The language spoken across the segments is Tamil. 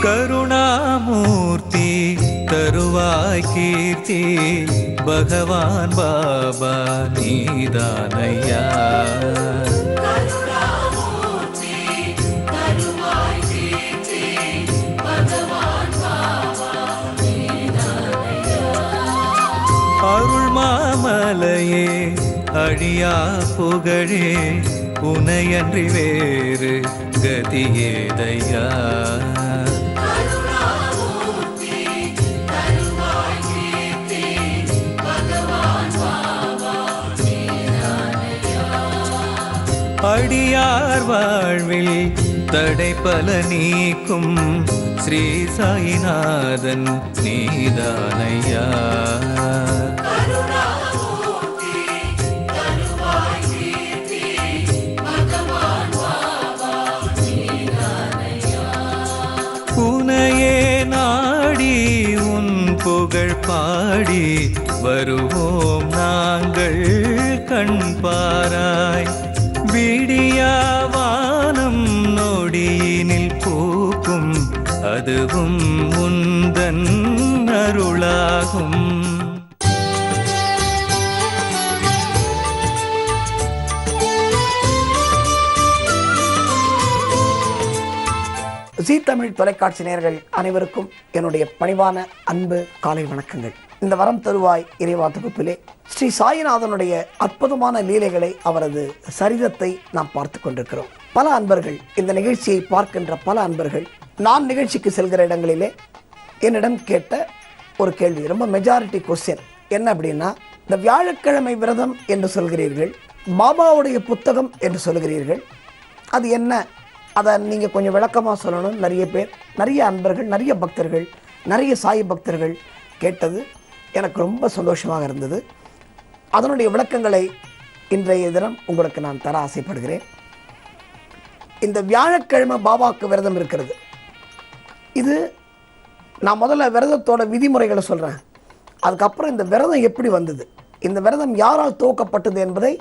கருணாமூர்த்தி தருவாய் கீர்த்தி பகவான் பாபா நீதானையா. அருள் மாமலையே அழியா புகழே உனையன்றி வேறு கதியேதையா. அடியார் வாழ்வில் தடைபல நீக்கும் ஸ்ரீ சாயிநாதன் நீதானையா. உனையே நாடி உன் புகழ் பாடி வருவோம் நாங்கள் கண் பாராய். விடியாவானம் நொடியினில் பூக்கும் அதுவும் உந்தன் அருளாகும். ஜீ தமிழ் தொலைக்காட்சி நேயர்கள் அனைவருக்கும் என்னுடைய பணிவான அன்பு காலை வணக்கங்கள். இந்த வரம் தருவாய் இறைவா தொகுப்பிலே ஸ்ரீ சாயிநாதனுடைய அற்புதமான லீலைகளை, அவரது சரிதத்தை நாம் பார்த்து கொண்டிருக்கிறோம். பல அன்பர்கள், இந்த நிகழ்ச்சியை பார்க்கின்ற பல அன்பர்கள், நான் நிகழ்ச்சிக்கு செல்கிற இடங்களிலே என்னிடம் கேட்ட ஒரு கேள்வி, ரொம்ப மெஜாரிட்டி கொஸ்டின் என்ன அப்படின்னா, இந்த வியாழக்கிழமை விரதம் என்று சொல்கிறீர்கள், பாபாவுடைய புத்தகம் என்று சொல்கிறீர்கள், அது என்ன, அதை நீங்கள் கொஞ்சம் விளக்கமாக சொல்லணும். நிறைய பேர், நிறைய அன்பர்கள், நிறைய பக்தர்கள், நிறைய சாய் பக்தர்கள் கேட்டது எனக்கு ரொம்ப சந்தோஷமாக இருந்தது. அதனுடைய விளக்கங்களை இன்றைய தினம் உங்களுக்கு நான் தர ஆசைப்படுகிறேன். இந்த வியாழக்கிழமை பாபாவுக்கு விரதம் இருக்கிறது. இது நான் முதல்ல விரதத்தோட விதிமுறைகளை சொல்கிறேன். அதுக்கப்புறம் இந்த விரதம் எப்படி வந்தது, இந்த விரதம் யாரால் துவக்கப்பட்டது என்பதை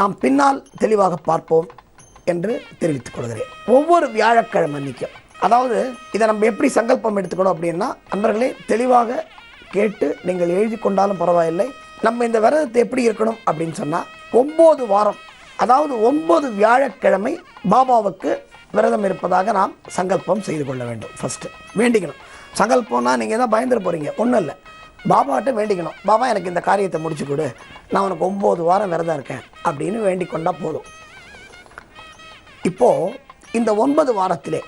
நாம் பின்னால் தெளிவாக பார்ப்போம் என்று தெரிவித்துக் கொள்கிறேன். ஒவ்வொரு வியாழக்கிழமை அன்னைக்கும், அதாவது இதை நம்ம எப்படி சங்கல்பம் எடுத்துக்கணும் அப்படின்னா, நண்பர்களே தெளிவாக கேட்டு நீங்கள் எழுதி கொண்டாலும் பரவாயில்லை. நம்ம இந்த விரதத்தை எப்படி இருக்கணும் அப்படின்னு சொன்னால், 9 வாரம், அதாவது 9 வியாழக்கிழமை பாபாவுக்கு விரதம் இருப்பதாக நாம் சங்கல்பம் செய்து கொள்ள வேண்டும். ஃபஸ்ட்டு வேண்டிக்கணும். சங்கல்பம்னா நீங்கள் தான் பயந்துட போகிறீங்க, ஒன்றும் இல்லை. பாபாட்ட வேண்டிக்கணும், பாபா எனக்கு இந்த காரியத்தை முடிச்சு கொடு, நான் உனக்கு 9 வாரம் விரதம் இருக்கேன் அப்படின்னு வேண்டிக் கொண்டால் போதும். இப்போது இந்த 9 வாரத்திலே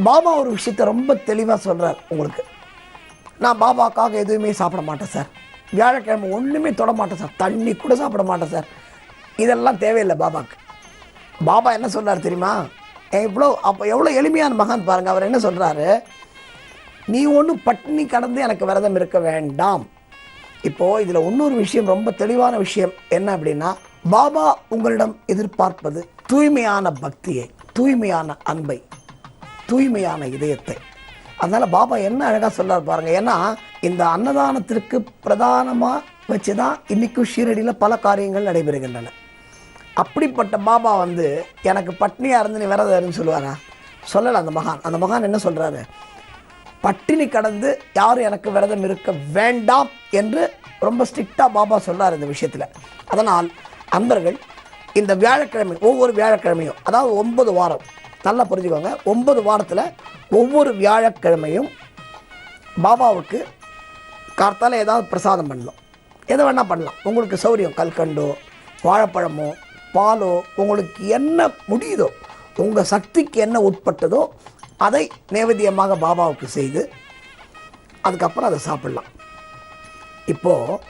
பாபா ஒரு விஷயத்தை ரொம்ப தெளிவாக சொல்கிறார் உங்களுக்கு. நான் பாபாக்காக எதுவுமே சாப்பிட மாட்டேன் சார், வியாழக்கிழமை ஒன்றுமே தொட மாட்டேன் சார், தண்ணி கூட சாப்பிட மாட்டேன் சார், இதெல்லாம் தேவையில்லை பாபாவுக்கு. பாபா என்ன சொல்கிறார் தெரியுமா? எவ்வளோ எளிமையான மகான் பாருங்கள். அவர் என்ன சொல்கிறாரு, நீ ஒன்றும் பட்டினி கடந்து எனக்கு விரதம் இருக்க வேண்டாம். இப்போது இதில் இன்னொரு விஷயம், ரொம்ப தெளிவான விஷயம் என்ன அப்படின்னா, பாபா உங்களிடம் எதிர்பார்ப்பது தூய்மையான பக்தியை, தூய்மையான அன்பை, தூய்மையான இதயத்தை. அதனால் பாபா என்ன அழகாக சொல்கிறார் பாருங்கள். ஏன்னா இந்த அன்னதானத்திற்கு பிரதானமாக வச்சு தான் இன்றைக்கும் ஷீரடியில் பல காரியங்கள் நடைபெறுகின்றன. அப்படிப்பட்ட பாபா எனக்கு பட்னியாக இருந்து நீ விரதம் இருன்னு சொல்லுவாரா? சொல்லலை அந்த மகான். அந்த மகான் என்ன சொல்கிறாரு, பட்டினி கடந்து யாரும் எனக்கு விரதம் இருக்க வேண்டாம் என்று ரொம்ப ஸ்ட்ரிக்டாக பாபா சொல்கிறார் இந்த விஷயத்தில். அதனால் அன்பர்கள் இந்த வியாழக்கிழமை, ஒவ்வொரு வியாழக்கிழமையும், அதாவது 9 வாரம், நல்லா புரிஞ்சுக்கோங்க, 9 வாரத்தில் ஒவ்வொரு வியாழக்கிழமையும் பாபாவுக்கு கார்த்தால ஏதாவது பிரசாதம் பண்ணலாம். எதை வேணால் பண்ணலாம், உங்களுக்கு சௌரியம். கல்கண்டோ, வாழைப்பழமோ, பாலோ, உங்களுக்கு என்ன முடியுதோ, உங்கள் சக்திக்கு என்ன உட்பட்டதோ அதை நைவேத்தியமாக பாபாவுக்கு செய்து அதுக்கப்புறம் அதை சாப்பிட்லாம். இப்போது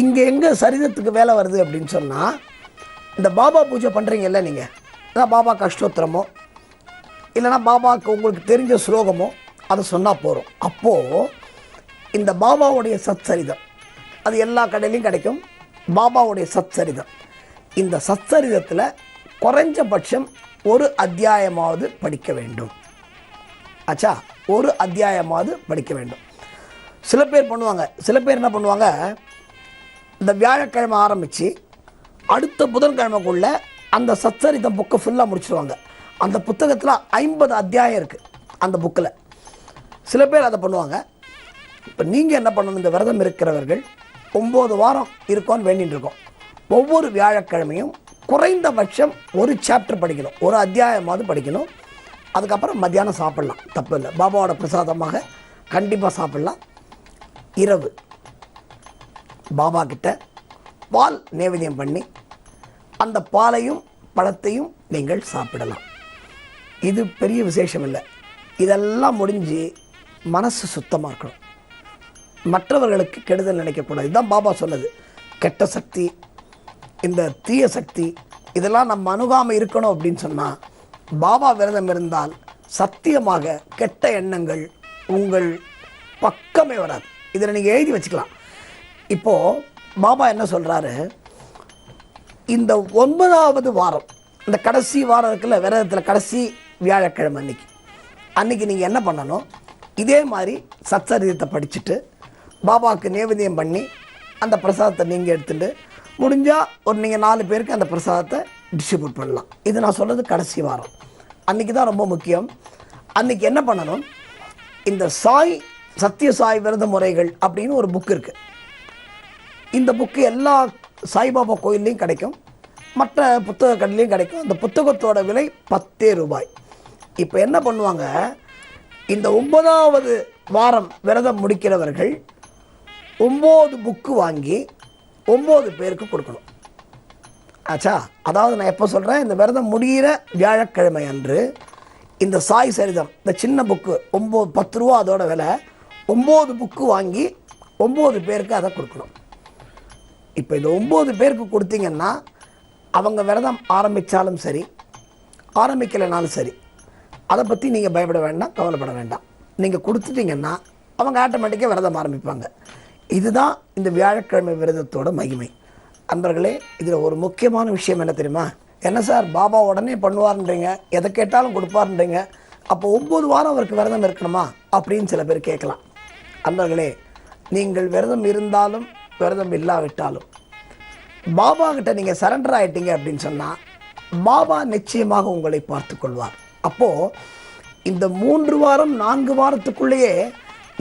இங்கே எங்கே சரிதத்துக்கு வேலை வருது அப்படின்னு சொன்னால், இந்த பாபா பூஜை பண்ணுறீங்கல்ல நீங்கள், அதான் பாபாவுக்கு அஷ்டோத்திரமோ இல்லைனா பாபாவுக்கு உங்களுக்கு தெரிஞ்ச ஸ்லோகமோ அதை சொன்னால் போகிறோம். அப்போது இந்த பாபாவுடைய சத்சரிதம் அது எல்லா கடையிலையும் கிடைக்கும். பாபாவுடைய சத்சரிதம், இந்த சத்சரிதத்தில் குறைஞ்சபட்சம் ஒரு அத்தியாயமாவது படிக்க வேண்டும். ஆச்சா, ஒரு அத்தியாயமாவது படிக்க வேண்டும். சில பேர் பண்ணுவாங்க, சில பேர் என்ன பண்ணுவாங்க, இந்த வியாழக்கிழமை ஆரம்பித்து அடுத்த புதன்கிழமைக்குள்ளே அந்த சச்சரித்தம் புக்கை ஃபுல்லாக முடிச்சுடுவாங்க. அந்த புத்தகத்தில் 50 அத்தியாயம் இருக்குது அந்த புக்கில். சில பேர் அதை பண்ணுவாங்க. இப்போ நீங்கள் என்ன பண்ணணும், இந்த விரதம் இருக்கிறவர்கள் 9 வாரம் இருக்கோன்னு வேண்டின்னு இருக்கோம். ஒவ்வொரு வியாழக்கிழமையும் குறைந்தபட்சம் ஒரு சாப்டர் படிக்கணும், ஒரு அத்தியாயமாவது படிக்கணும். அதுக்கப்புறம் மத்தியானம் சாப்பிட்லாம், தப்பு இல்லை. பாபாவோட பிரசாதமாக கண்டிப்பாக சாப்பிட்லாம். இரவு பாபா கிட்ட பால் நைவேத்தியம் பண்ணி அந்த பாலையும் பழத்தையும் நீங்கள் சாப்பிடலாம். இது பெரிய விசேஷம் இல்லை. இதெல்லாம் முடிஞ்சு மனசு சுத்தமாக இருக்கணும், மற்றவர்களுக்கு கெடுதல் நினைக்கக்கூடாது. இதுதான் பாபா சொன்னது. கெட்ட சக்தி, இந்த தீய சக்தி இதெல்லாம் நம்ம அணுகாமல் இருக்கணும் அப்படின்னு சொன்னால் பாபா விரதம் இருந்தால் சத்தியமாக கெட்ட எண்ணங்கள் உங்கள் பக்கமே வராது. இதில் நீங்கள் எழுதி வச்சுக்கலாம். இப்போது பாபா என்ன சொல்கிறாரு, இந்த 9வது வாரம், இந்த கடைசி வாரம் இருக்குல்ல விரதத்தில், கடைசி வியாழக்கிழமை அன்னைக்கு நீங்கள் என்ன பண்ணணும், இதே மாதிரி சத்சரிதத்தை படிச்சுட்டு பாபாவுக்கு நைவேத்தியம் பண்ணி அந்த பிரசாதத்தை நீங்கள் எடுத்துகிட்டு முடிஞ்சால் ஒரு நீங்கள் 4 பேருக்கு அந்த பிரசாதத்தை டிஸ்ட்ரிபியூட் பண்ணலாம். இது நான் சொல்கிறது கடைசி வாரம். அன்றைக்கி தான் ரொம்ப முக்கியம். அன்றைக்கி என்ன பண்ணணும், இந்த சத்திய சாய் விரத முறைகள் அப்படின்னு ஒரு புக் இருக்குது. இந்த புக்கு எல்லா சாய்பாபா கோயில்லையும் கிடைக்கும், மற்ற புத்தக கடையிலையும் கிடைக்கும். அந்த புத்தகத்தோட விலை 10 ரூபாய். இப்போ என்ன பண்ணுவாங்க, இந்த 9வது வாரம் விரதம் முடிக்கிறவர்கள் 9 புக்கு வாங்கி 9 பேருக்கு கொடுக்கணும். ஆச்சா? அதாவது நான் எப்போ சொல்கிறேன், இந்த விரதம் முடிகிற வியாழக்கிழமை அன்று இந்த சாய் சரிதம், இந்த சின்ன புக்கு 10 ரூபா அதோட விலை, 9 புக்கு வாங்கி 9 பேருக்கு அதை கொடுக்கணும். இப்போ இந்த 9 பேருக்கு கொடுத்தீங்கன்னா அவங்க விரதம் ஆரம்பித்தாலும் சரி, ஆரம்பிக்கலைனாலும் சரி, அதை பற்றி நீங்கள் பயப்பட வேண்டாம், கவலைப்பட வேண்டாம். நீங்கள் கொடுத்துட்டிங்கன்னா அவங்க ஆட்டோமேட்டிக்காக விரதம் ஆரம்பிப்பாங்க. இதுதான் இந்த வியாழக்கிழமை விரதத்தோட மகிமை. அன்பர்களே, இதில் ஒரு முக்கியமான விஷயம் என்ன தெரியுமா? என்ன சார் பாபா உடனே பண்ணுவார்ன்றீங்க, எதை கேட்டாலும் கொடுப்பாருன்றீங்க, அப்போ 9 வாரம் அவருக்கு விரதம் இருக்கணுமா அப்படின்னு சில பேர் கேட்கலாம். அன்பர்களே, நீங்கள் விரதம் இருந்தாலும் விரதம் இல்லாவிட்டாலும் பாபா கிட்ட நீங்கள் சரண்டர் ஆகிட்டீங்க அப்படின்னு சொன்னால் பாபா நிச்சயமாக உங்களை பார்த்து கொள்வார். அப்போது இந்த 3 வாரம் 4 வாரத்துக்குள்ளேயே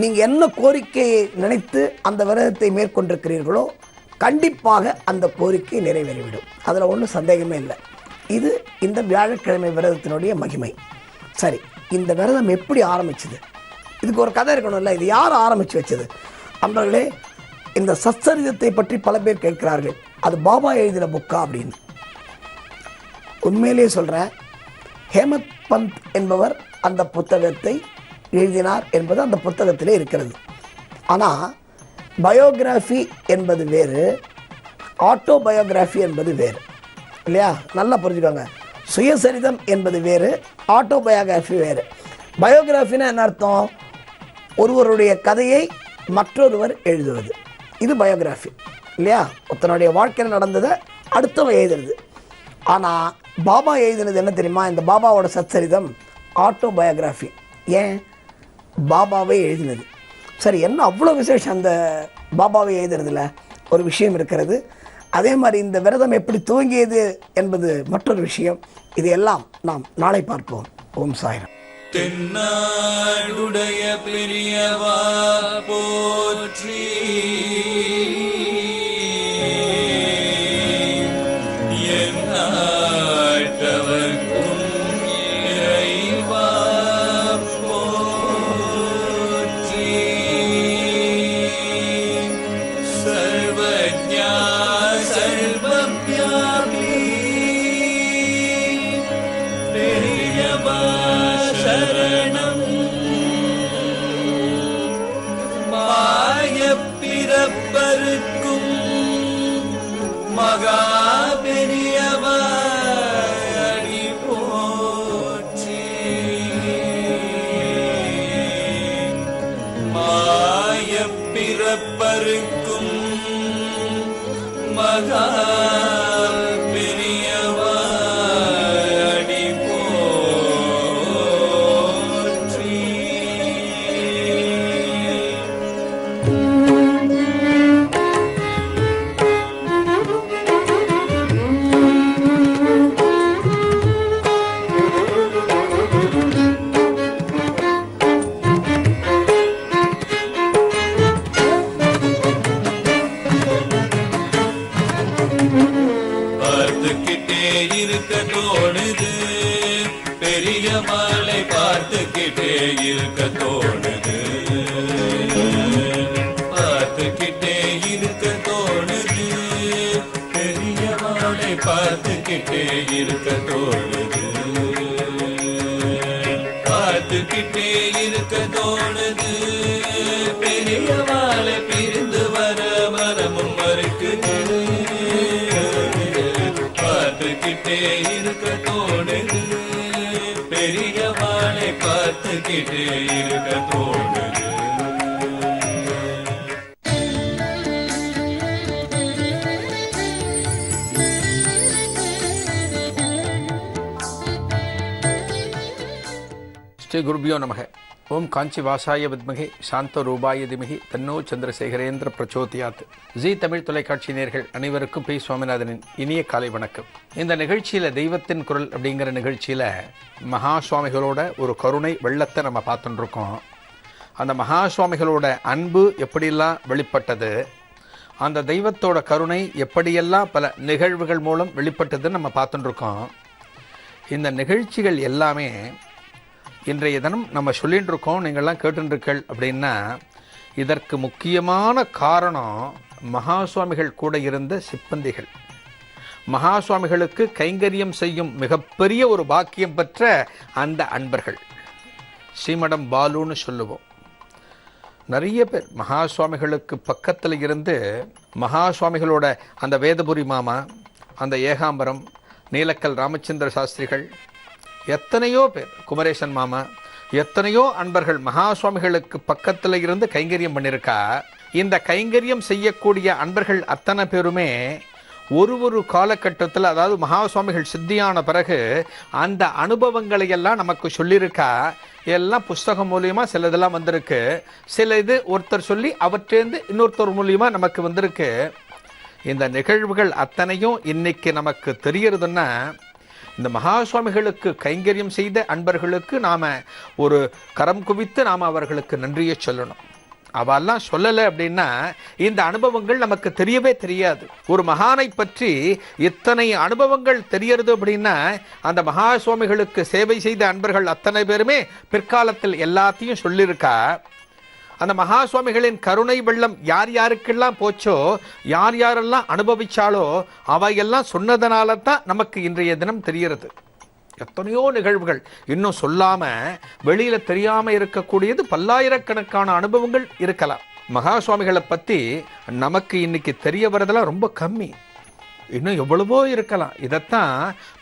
நீங்கள் என்ன கோரிக்கையை நினைத்து அந்த விரதத்தை மேற்கொண்டிருக்கிறீர்களோ கண்டிப்பாக அந்த கோரிக்கை நிறைவேறிவிடும். அதில் ஒன்றும் சந்தேகமே இல்லை. இது இந்த வியாழக்கிழமை விரதத்தினுடைய மகிமை. சரி, இந்த விரதம் எப்படி ஆரம்பிச்சது? இதுக்கு ஒரு கதை இருக்கணும்ல. இது யார் ஆரம்பித்து வச்சது? அன்பர்களே, இந்த சத்சரிதத்தை பற்றி பல பேர் கேட்கிறார்கள், அது பாபா எழுதின புக்கா அப்படின்னு. உண்மையிலேயே சொல்கிறேன், ஹேமத் பந்த் என்பவர் அந்த புத்தகத்தை எழுதினார் என்பது அந்த புத்தகத்திலே இருக்கிறது. ஆனால் பயோகிராஃபி என்பது வேறு, ஆட்டோபயோகிராஃபி என்பது வேறு, இல்லையா? நல்லா புரிஞ்சுக்கோங்க. சுயசரிதம் என்பது வேறு, ஆட்டோபயோகிராஃபி வேறு. பயோகிராஃபின்னா என்ன அர்த்தம்? ஒருவருடைய கதையை மற்றொருவர் எழுதுவது, இது பயோகிராஃபி, இல்லையா? ஒருத்தனுடைய வாழ்க்கையில் நடந்ததை அடுத்தவன் எழுதுறது. ஆனால் பாபா எழுதினது என்ன தெரியுமா? இந்த பாபாவோட சத்சரிதம் ஆட்டோபயோகிராஃபி. ஏன்? பாபாவே எழுதினது. சரி, என்ன அவ்வளோ விசேஷம் அந்த பாபாவை எழுதுறதுல? ஒரு விஷயம் இருக்கிறது. அதே மாதிரி இந்த விரதம் எப்படி துவங்கியது என்பது மற்றொரு விஷயம். இது எல்லாம் நாம் நாளை பார்ப்போம். ஓம் சாய்ராம். தென்னாடுடைய பெரியவா போற்றி, எந்நாட்டவர்க்கும் இறைவா போற்றி, சர்வஜ்ஞா சர்வவ்யாபி பெரியவா சரணம், மாயப் பிறப்பருக்கும் மகா பெரியவா அடி போற்றி, மாயப் பிறப்பருக்கும் மகா பெரியவா அடி போற்றி. இருக்க தோணுது, பார்த்துக்கிட்டே இருக்க தோணுது, பெரியவாளை பார்த்துக்கிட்டே இருக்க தோணுது, பார்த்துக்கிட்டே இருக்க தோணுது, பெரியவாளை பிரிந்து வர மனமும் மறுக்குது, பார்த்துக்கிட்டே இருக்க தோணுது, பெரியவாளை பார்த்துக்கிட்டே இருக்க தோணுது. ஸ்ரீ குருபியோ நமக. ஓம் காஞ்சி வாசாய வித்மகே சாந்த ரூபாய திமகி தன்னோ சந்திரசேகரேந்திர பிரச்சோதியாத். ஜி தமிழ் தொலைக்காட்சி நேயர்கள் அனைவருக்கும் பி சுவாமிநாதனின் இனிய காலை வணக்கம். இந்த நிகழ்ச்சியில் தெய்வத்தின் குரல் அப்படிங்கிற நிகழ்ச்சியில் மகா சுவாமிகளோட ஒரு கருணை வெள்ளத்தை நம்ம பார்த்துட்டு இருக்கோம். அந்த மகா சுவாமிகளோட அன்பு எப்படியெல்லாம் வெளிப்பட்டது, அந்த தெய்வத்தோட கருணை எப்படியெல்லாம் பல நிகழ்வுகள் மூலம் வெளிப்பட்டதுன்னு நம்ம பார்த்துட்டு இருக்கோம். இந்த நிகழ்ச்சிகள் எல்லாமே இன்றைய தினம் நம்ம சொல்லிட்டு இருக்கோம், நீங்கள்லாம் கேட்டுருக்கள் அப்படின்னா இதற்கு முக்கியமான காரணம் மகா சுவாமிகள் கூட இருந்த சிப்பந்திகள். மகா சுவாமிகளுக்கு கைங்கரியம் செய்யும் மிகப்பெரிய ஒரு பாக்கியம் பெற்ற அந்த அன்பர்கள், ஸ்ரீமடம் பாலுன்னு சொல்லுவோம். நிறைய பேர் மகா சுவாமிகளுக்கு பக்கத்தில் இருந்து மகா சுவாமிகளோட அந்த வேதபுரி மாமா, அந்த ஏகாம்பரம், நீலக்கல் ராமச்சந்திர சாஸ்திரிகள், எத்தனையோ பேர், குமரேசன் மாமா, எத்தனையோ அன்பர்கள் மகா சுவாமிகளுக்கு பக்கத்தில் இருந்து கைங்கரியம் பண்ணியிருக்கா. இந்த கைங்கரியம் செய்யக்கூடிய அன்பர்கள் அத்தனை பேருமே ஒரு காலகட்டத்தில், அதாவது மகா சுவாமிகள் சித்தியான பிறகு அந்த அனுபவங்களை எல்லாம் நமக்கு சொல்லியிருக்கா. எல்லாம் புஸ்தகம் மூலியமாக சிலதெல்லாம் வந்திருக்கு, சில இது ஒருத்தர் சொல்லி அவற்றேந்து இன்னொருத்தர் மூலியமாக நமக்கு வந்திருக்கு. இந்த நிகழ்வுகள் அத்தனையும் இன்னைக்கு நமக்கு தெரியறதுன்னா இந்த மகா சுவாமிகளுக்கு கைங்கரியம் செய்த அன்பர்களுக்கு நாம் ஒரு கரம் குவித்து நாம் அவர்களுக்கு நன்றியை சொல்லணும். அவெல்லாம் சொல்லலை அப்படின்னா இந்த அனுபவங்கள் நமக்கு தெரியவே தெரியாது. ஒரு மகானை பற்றி இத்தனை அனுபவங்கள் தெரியறது அப்படின்னா அந்த மகா சுவாமிகளுக்கு சேவை செய்த அன்பர்கள் அத்தனை பேருமே பிற்காலத்தில் எல்லாத்தையும் சொல்லியிருக்கா. அந்த மகா சுவாமிகளின் கருணை வெள்ளம் யார் யாருக்கெல்லாம் போச்சோ, யார் யாரெல்லாம் அனுபவிச்சாலோ அவையெல்லாம் சொன்னதனால தான் நமக்கு இன்றைய தினம் தெரிகிறது. எத்தனையோ நிகழ்வுகள் இன்னும் சொல்லாமல் வெளியில் தெரியாமல் இருக்கக்கூடியது பல்லாயிரக்கணக்கான அனுபவங்கள் இருக்கலாம். மகா சுவாமிகளை பற்றி நமக்கு இன்னைக்கு தெரிய வரதெல்லாம் ரொம்ப கம்மி, இன்னும் எவ்வளவோ இருக்கலாம். இதைத்தான்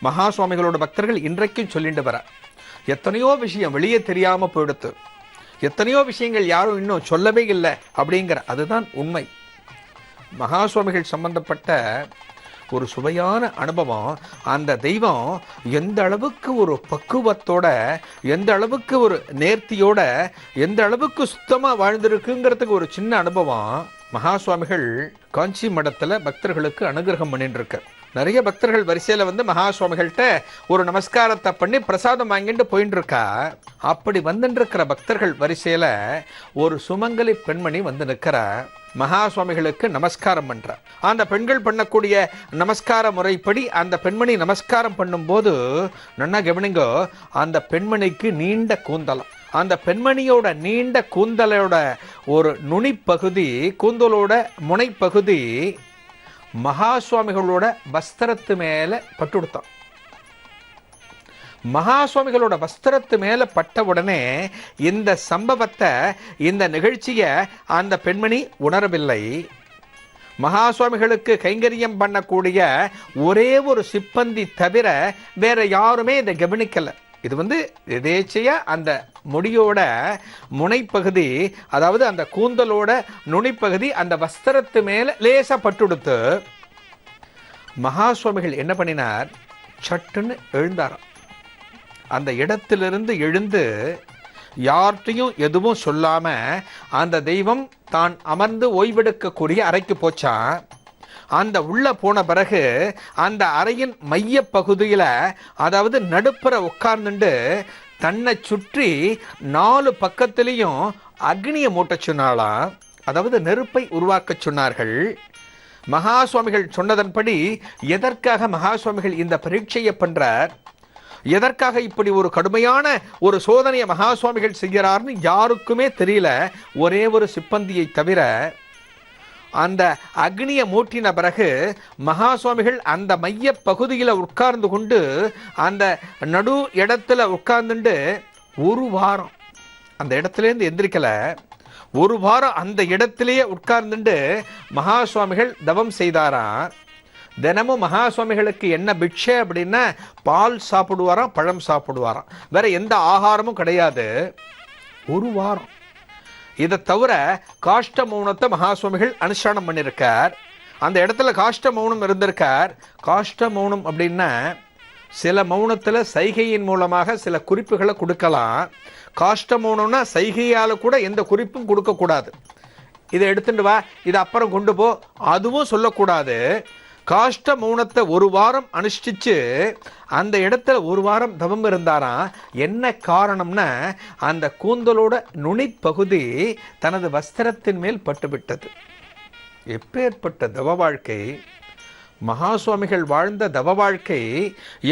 மகா சுவாமிகளோட பக்தர்கள் இன்றைக்கும் சொல்லிட்டு வர. எத்தனையோ விஷயம் வெளியே தெரியாமல் போயிடுத்து, எத்தனையோ விஷயங்கள் யாரும் இன்னும் சொல்லவே இல்லை அப்படிங்கிற அதுதான் உண்மை. மகா சுவாமிகள் சம்பந்தப்பட்ட ஒரு சுவையான அனுபவம், அந்த தெய்வம் எந்த அளவுக்கு ஒரு பக்குவத்தோட, எந்த அளவுக்கு ஒரு நேர்த்தியோட, எந்த அளவுக்கு சுத்தமாக வாழ்ந்திருக்குங்கிறதுக்கு ஒரு சின்ன அனுபவம். மகா சுவாமிகள் காஞ்சி மடத்தில் பக்தர்களுக்கு அனுகிரகம் பண்ணிட்டு இருக்க. நிறைய பக்தர்கள் வரிசையில் வந்து மகா சுவாமிகள்கிட்ட ஒரு நமஸ்காரத்தை பண்ணி பிரசாதம் வாங்கிட்டு போயிட்டு இருக்கா. அப்படி வந்துட்டு இருக்கிற பக்தர்கள் வரிசையில் ஒரு சுமங்கலி பெண்மணி வந்து நிற்கிறா. மகா சுவாமிகளுக்கு நமஸ்காரம் பண்ற. அந்த பெண்கள் பண்ணக்கூடிய நமஸ்கார முறைப்படி அந்த பெண்மணி நமஸ்காரம் பண்ணும்போது நன்னா கவனிங்கோ, அந்த பெண்மணிக்கு நீண்ட கூந்தலம். அந்த பெண்மணியோட நீண்ட கூந்தலோட ஒரு நுனிப்பகுதி, கூந்தலோட முனைப்பகுதி மகா சுவாமிகளோட வஸ்திரத்து மேலே பட்டுடுத்தான். மகா சுவாமிகளோட வஸ்திரத்து மேலே பட்ட உடனே இந்த சம்பவத்தை, இந்த நிகழ்ச்சியை அந்த பெண்மணி உணரவில்லை. மகா சுவாமிகளுக்கு கைங்கரியம் பண்ணக்கூடிய ஒரே ஒரு சிப்பந்தி தவிர வேற யாருமே இதை கவனிக்கலை. இது வந்து எதேச்சையா அந்த முடியோட முனைப்பகுதி, அதாவது அந்த கூந்தலோட நுனிப்பகுதி அந்த வஸ்திரத்து மேலே லேசா பட்டுடுத்து. மகா சுவாமிகள் என்ன பண்ணினார், சட்டுன்னு எழுந்தாராம். அந்த இடத்திலிருந்து எழுந்து யார்கிட்டையும் எதுவும் சொல்லாம அந்த தெய்வம் தான் அமர்ந்து ஓய்வெடுக்கக்கூடிய அறைக்கு போச்சான். அந்த உள்ள போன பிறகு அந்த அறையின் மைய பகுதியில், அதாவது நடுப்புற உட்கார்ந்துட்டு தன்னை சுற்றி 4 பக்கத்திலையும் அக்னியை மூட்ட சொன்னாலாம், அதாவது நெருப்பை உருவாக்க சொன்னார்கள். மகா சுவாமிகள் சொன்னதன்படி எதற்காக மகா சுவாமிகள் இந்த பரீட்சையை பண்றார், எதற்காக இப்படி ஒரு கடுமையான ஒரு சோதனையை மகா சுவாமிகள் செய்கிறார்னு யாருக்குமே தெரியல. ஒரே ஒரு சிப்பந்தியை தவிர. அந்த அக்னியை மூட்டின பிறகு மகா சுவாமிகள் அந்த மைய பகுதியில் உட்கார்ந்து கொண்டு அந்த நடு இடத்துல உட்கார்ந்துட்டு ஒரு வாரம் அந்த இடத்துலேருந்து எந்திரிக்கலை. ஒரு வாரம் அந்த இடத்திலேயே உட்கார்ந்துட்டு மகா சுவாமிகள் தவம் செய்தாராம். தினமும் மகா சுவாமிகளுக்கு என்ன பிட்சை அப்படின்னா பால் சாப்பிடுவாராம், பழம் சாப்பிடுவாராம், வேற எந்த ஆகாரமும் கிடையாது. ஒரு வாரம். இதை தவிர காஷ்ட மௌனத்தை மகா சுவாமிகள் அனுஷ்டானம் பண்ணியிருக்கார். அந்த இடத்துல காஷ்ட மௌனம் இருந்திருக்கார். காஷ்ட மௌனம் அப்படின்னா சில மௌனத்தில் சைகையின் மூலமாக சில குறிப்புகளை கொடுக்கலாம். காஷ்ட மௌனம்னா சைகையால் கூட எந்த குறிப்பும் கொடுக்கக்கூடாது. இதை எடுத்துட்டு வா, இதை அப்புறம் கொண்டு போ, அதுவும் சொல்லக்கூடாது. காஷ்ட மௌனத்தை ஒரு வாரம் அனுஷ்டிச்சு அந்த இடத்துல ஒரு வாரம் தவம் இருந்தாராம். என்ன காரணம்னா அந்த கூந்தலோட நுனிப்பகுதி தனது வஸ்திரத்தின் மேல் பட்டுவிட்டது. எப்பேற்பட்ட தவ வாழ்க்கை! மகா சுவாமிகள் வாழ்ந்த தவ வாழ்க்கை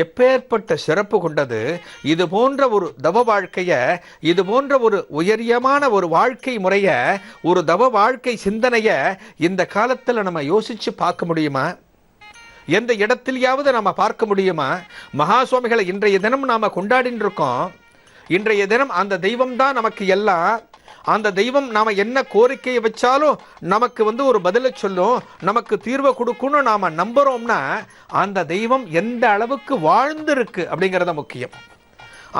எப்பேற்பட்ட சிறப்பு கொண்டது! இது போன்ற ஒரு தவ வாழ்க்கையை, இது போன்ற ஒரு உயரியமான ஒரு வாழ்க்கை முறையை, ஒரு தவ வாழ்க்கை சிந்தனையை இந்த காலத்தில் நம்ம யோசிச்சு பார்க்க முடியுமா? எந்த இடத்திலேயாவது நம்ம பார்க்க முடியுமா? மகா சுவாமிகளை இன்றைய தினம் நாம் கொண்டாடின்னு இருக்கோம். இன்றைய தினம் அந்த தெய்வம் தான் நமக்கு எல்லாம். அந்த தெய்வம் நாம் என்ன கோரிக்கையை வச்சாலும் நமக்கு ஒரு பதிலை சொல்லும், நமக்கு தீர்வை கொடுக்கும்னு நாம் நம்புகிறோம்னா அந்த தெய்வம் எந்த அளவுக்கு வாழ்ந்திருக்கு அப்படிங்கிறத முக்கியம்.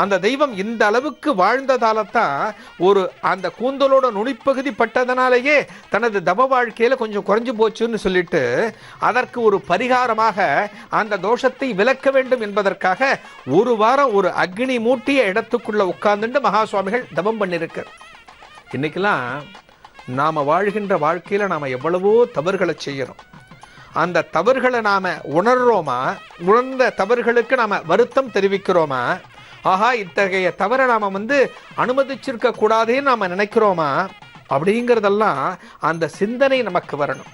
அந்த தெய்வம் இந்த அளவுக்கு வாழ்ந்ததால தான் ஒரு அந்த கூந்தலோட நுனிப்பகுதி பட்டதனாலேயே தனது தவ வாழ்க்கையில் கொஞ்சம் குறைஞ்சு போச்சுன்னு சொல்லிட்டு அதற்கு ஒரு பரிகாரமாக அந்த தோஷத்தை விலக்க வேண்டும் என்பதற்காக ஒரு வாரம் ஒரு அக்னி மூட்டிய இடத்துக்குள்ள உட்கார்ந்துட்டு மகா சுவாமிகள் தவம் பண்ணியிருக்க. இன்னைக்கெல்லாம் நாம் வாழ்கின்ற வாழ்க்கையில் நாம் எவ்வளவோ தவறுகளை செய்கிறோம். அந்த தவறுகளை நாம் உணர்றோமா? உணர்ந்த தவறுகளுக்கு நாம் வருத்தம் தெரிவிக்கிறோமா? ஆஹா, இத்தகைய தவறை நாம் அனுமதிச்சிருக்க கூடாதுன்னு நாம் நினைக்கிறோமா? அப்படிங்கிறதெல்லாம் அந்த சிந்தனை நமக்கு வரணும்.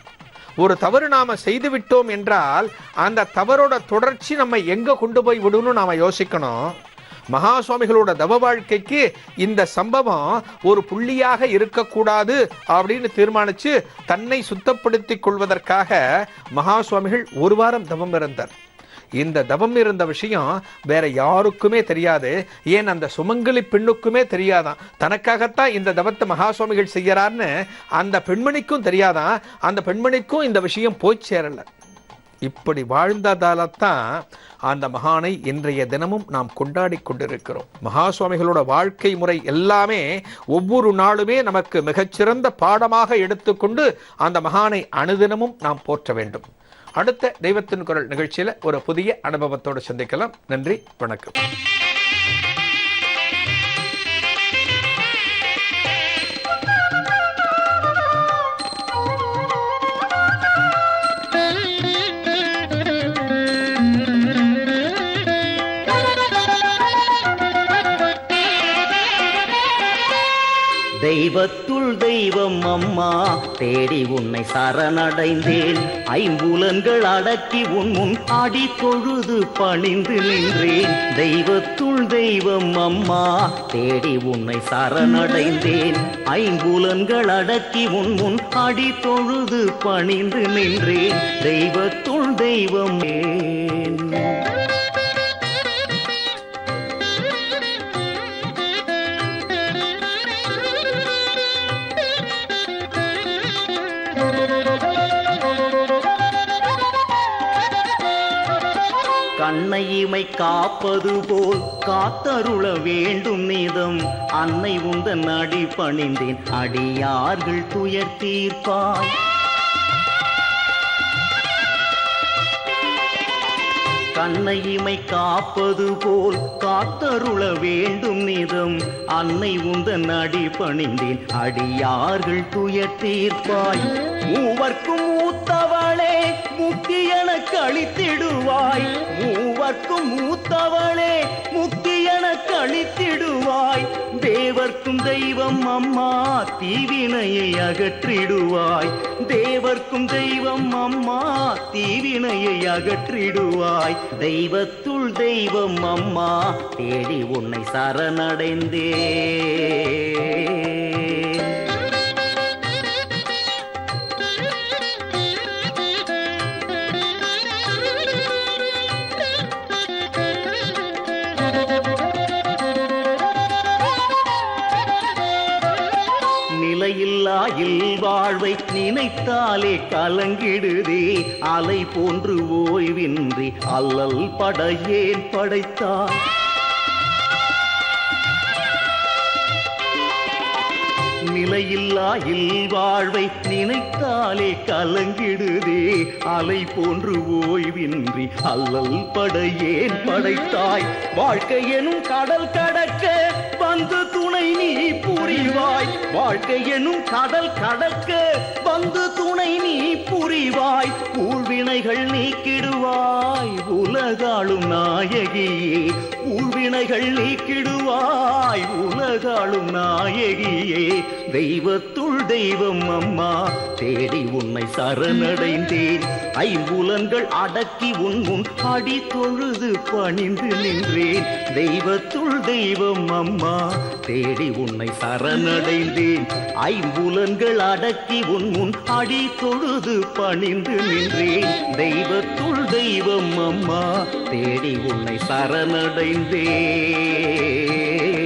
ஒரு தவறு நாம் செய்து விட்டோம் என்றால் அந்த தவறோட தொடர்ச்சி நம்ம எங்கே கொண்டு போய் விடணும்னு நாம் யோசிக்கணும். மகா சுவாமிகளோட தவ வாழ்க்கைக்கு இந்த சம்பவம் ஒரு புள்ளியாக இருக்கக்கூடாது அப்படின்னு தீர்மானித்து தன்னை சுத்தப்படுத்திக் கொள்வதற்காக மகா சுவாமிகள் ஒரு வாரம் தவம் இருந்தார். இந்த தவம் இருந்த விஷயம் வேற யாருக்குமே தெரியாது. ஏன் அந்த சுமங்கலி பெண்ணுக்குமே தெரியாதான். தனக்காகத்தான் இந்த தவத்தை மகா சுவாமிகள் செய்யறார்னு அந்த பெண்மணிக்கும் தெரியாதான். அந்த பெண்மணிக்கும் இந்த விஷயம் போய் சேரல. இப்படி வாழ்ந்ததால்தான் அந்த மகானை இன்றைய தினமும் நாம் கொண்டாடி கொண்டிருக்கிறோம். மகா சுவாமிகளோட வாழ்க்கை முறை எல்லாமே ஒவ்வொரு நாளுமே நமக்கு மிகச்சிறந்த பாடமாக எடுத்துக்கொண்டு அந்த மகானை அனுதினமும் நாம் போற்ற வேண்டும். அடுத்த தெய்வத்தின் குரல் நிகழ்ச்சியில் ஒரு புதிய அனுபவத்தோடு சந்திக்கலாம். நன்றி, வணக்கம். தெய்வத்துள் தெய்வம் அம்மா, தேடி உன்னை சரணடைந்தேன். ஐம்புலன்கள் அடக்கி உன் முன் அடி தொழுது பணிந்து நின்றேன். தெய்வத்துள் தெய்வம் அம்மா, தேடி உன்னை சரணடைந்தேன். ஐம்புலன்கள் அடக்கி உன் முன் அடி தொழுது பணிந்து நின்றேன். தெய்வத்துள் தெய்வம் கண்ணை இமை காப்பது போல் காத்தருள வேண்டும் நீதம். அன்னை உந்தன் அடி பணிந்தேன், அடியார்கள் துயர் தீர்ப்பாய். கண்ணை இமை காப்பது போல் காத்தருள வேண்டும் நீதம். அன்னை உந்தன் அடி பணிந்தேன், அடியார்கள் துயர் தீர்ப்பாய். மூவர்க்கும் மூத்தவளே, முக்தி எனக்கு அளித்திடுவாய். மூவர்க்கும் மூத்தவளே, முக்தி என கழித்திடுவாய். தேவர்க்கும் தெய்வம் அம்மா தீவினையை அகற்றிடுவாய். தேவர்க்கும் தெய்வம் அம்மா தீவினையை அகற்றிடுவாய். தெய்வத்துள் தெய்வம் அம்மா தேடி உன்னை சரணடைந்தே. நிலையில்லா இல்வாழ்வை நினைத்தாலே கலங்கிடுதே. அலை போன்று ஓய்வின்றி அல்லல் படையேன் படைத்தாய். நிலையில்லா இல்வாழ்வை நினைத்தாலே கலங்கிடுதே. அலை போன்று ஓய்வின்றி அல்லல் படையேன் படைத்தாய். வாழ்க்கை எனும் கடல் கடக்க வந்து துணை நீ புரிவாய். வாழ்க்கை எனும் கடல் கடக்க வந்து துணை நீ புரிவாய். ஊழ்வினைகள் நீக்கிடுவாய் உலகாளும் நாயகியே. ஊழ்வினைகள் நீக்கிடுவாய் உலகாளும் நாயகியே. தெய்வத்துள் தெய்வம் அம்மா தேடி உன்னை சரணடைந்தேன். ஐம்புலன்கள் அடக்கி உன் முன் அடி தொழுது பணிந்து நின்றேன். தெய்வத்துள் தெய்வம் அம்மா தேடி உன்னை சரணடைந்தேன். ஐம்புலன்கள் அடக்கி உன் முன் அடி தொழுது பணிந்து நின்றேன். தெய்வத்துள் தெய்வம் அம்மா தேடி உன்னை சரணடைந்தேன்.